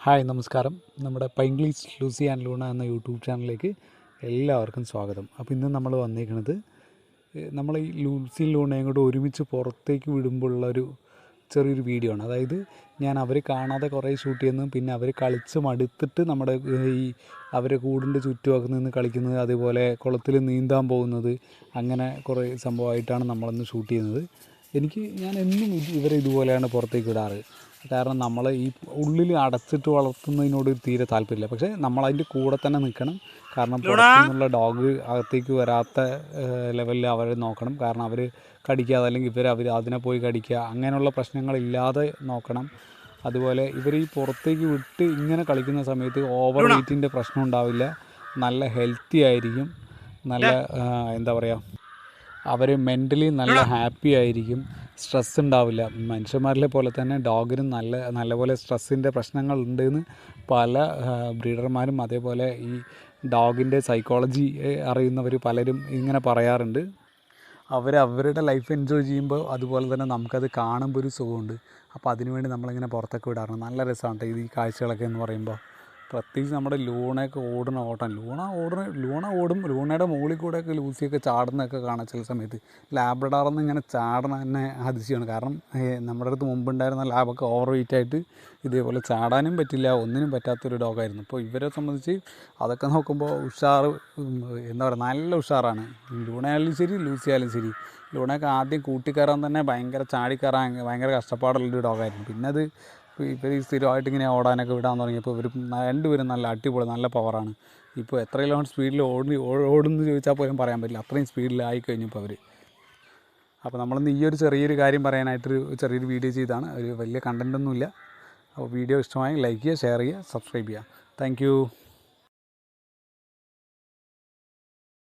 Hi നമസ്കാരം. നമ്മുടെ പൈങ്കിളീസ് Lucy and Luna എന്ന യൂട്യൂബ് ചാനലിലേക്ക് എല്ലാവർക്കും സ്വാഗതം. അപ്പോൾ ഇന്ന് നമ്മൾ വന്നിരിക്കുന്നത് നമ്മൾ ഈ ലൂസിയും ലൂണയും കൂടെ ഒരുമിച്ച് പുറത്തേക്ക് വിടുമ്പോഴുള്ളൊരു ചെറിയൊരു വീഡിയോ ആണ്. അതായത് ഞാൻ അവർ കാണാതെ കുറേ ഷൂട്ട് ചെയ്യുന്നതും പിന്നെ അവർ കളിച്ച് മടുത്തിട്ട് നമ്മുടെ ഈ അവർ കൂടിൻ്റെ ചുറ്റുമൊക്കെ നിന്ന് കളിക്കുന്നത്, അതുപോലെ കുളത്തിൽ നീന്താൻ പോകുന്നത്, അങ്ങനെ കുറേ സംഭവമായിട്ടാണ് നമ്മളിന്ന് ഷൂട്ട് ചെയ്യുന്നത്. ഞാൻ എന്നും ഇവരെ ഇതുപോലെയാണ് പുറത്തേക്ക് വിടാറ്. കാരണം നമ്മൾ ഈ ഉള്ളിൽ അടച്ചിട്ട് വളർത്തുന്നതിനോട് തീരെ താല്പര്യമില്ല. പക്ഷേ നമ്മളതിൻ്റെ കൂടെ തന്നെ നിൽക്കണം. കാരണം പുറത്തു നിന്നുള്ള ഡോഗ് അകത്തേക്ക് വരാത്ത ലെവലിൽ അവരെ നോക്കണം. കാരണം അവർ കടിക്കാതെ അല്ലെങ്കിൽ അവർ അതിനെ പോയി കടിക്കുക അങ്ങനെയുള്ള പ്രശ്നങ്ങളില്ലാതെ നോക്കണം. അതുപോലെ ഇവർ ഈ പുറത്തേക്ക് വിട്ട് ഇങ്ങനെ കളിക്കുന്ന സമയത്ത് ഓവർ വെയ്റ്റിൻ്റെ പ്രശ്നം ഉണ്ടാവില്ല. നല്ല ഹെൽത്തി ആയിരിക്കും. നല്ല എന്താ പറയുക, അവർ മെൻ്റലി നല്ല ഹാപ്പി ആയിരിക്കും. സ്ട്രെസ് ഉണ്ടാവില്ല. മനുഷ്യന്മാരിലെ പോലെ തന്നെ ഡോഗിനും നല്ലപോലെ സ്ട്രെസ്സിൻ്റെ പ്രശ്നങ്ങളുണ്ടെന്ന് പല ബ്രീഡർമാരും അതേപോലെ ഈ ഡോഗിൻ്റെ സൈക്കോളജി അറിയുന്നവർ പലരും ഇങ്ങനെ പറയാറുണ്ട്. അവരുടെ ലൈഫ് എൻജോയ് ചെയ്യുമ്പോൾ അതുപോലെ തന്നെ നമുക്കത് കാണുമ്പോൾ ഒരു സുഖമുണ്ട്. അപ്പോൾ അതിനുവേണ്ടി നമ്മളിങ്ങനെ പുറത്തൊക്കെ വിടാറുണ്ട്. നല്ല രസമാണ് ഈ കാഴ്ചകളൊക്കെ എന്ന് പറയുമ്പോൾ. പ്രത്യേകിച്ച് നമ്മുടെ ലൂണയൊക്കെ ഓടുന്ന ഓട്ടം, ലൂണ ഓടും. ലൂണയുടെ മുകളിൽ കൂടെയൊക്കെ ലൂസിയൊക്കെ ചാടുന്നതൊക്കെ കാണാം ചില സമയത്ത്. ലാബ്രഡോറൊന്നും ഇങ്ങനെ ചാടണ തന്നെ അതിശയമാണ്. കാരണം നമ്മുടെ അടുത്ത് മുമ്പുണ്ടായിരുന്ന ലാബൊക്കെ ഓവർ വെയിറ്റ് ആയിട്ട് ഇതേപോലെ ചാടാനും പറ്റില്ല, ഒന്നിനും പറ്റാത്തൊരു ഡോഗായിരുന്നു. അപ്പോൾ ഇവരെ സംബന്ധിച്ച് അതൊക്കെ നോക്കുമ്പോൾ എന്താ പറയുക, നല്ല ഉഷാറാണ്. ലൂണയായാലും ശരി ലൂസി ആയാലും ശരി. ലൂണയൊക്കെ ആദ്യം കൂട്ടിക്കയറാൻ തന്നെ ഭയങ്കര കഷ്ടപ്പാടുള്ളൊരു ഡോഗായിരുന്നു. പിന്നെ അത് ഇവർ സ്ഥിരമായിട്ട് ഇങ്ങനെ ഓടാനൊക്കെ വിടാൻ തുടങ്ങിയപ്പോൾ രണ്ടുപേരും നല്ല അടിപൊളി, നല്ല പവറാണ്. ഇപ്പോൾ എത്ര കിലോമീറ്റർ സ്പീഡിൽ ഓടുന്നു ചോദിച്ചാൽ പോലും പറയാൻ പറ്റില്ല, അത്രയും സ്പീഡിലായി കഴിഞ്ഞപ്പോൾ അവർ. അപ്പോൾ നമ്മളിന്ന് ഈ ഒരു ചെറിയൊരു കാര്യം പറയാനായിട്ടൊരു ചെറിയൊരു വീഡിയോ ചെയ്താണ്. ഒരു വലിയ കണ്ടൻറ്റൊന്നുമില്ല. അപ്പോൾ വീഡിയോ ഇഷ്ടമായി ലൈക്ക് ചെയ്യുക, ഷെയർ ചെയ്യുക, സബ്സ്ക്രൈബ് ചെയ്യുക. താങ്ക്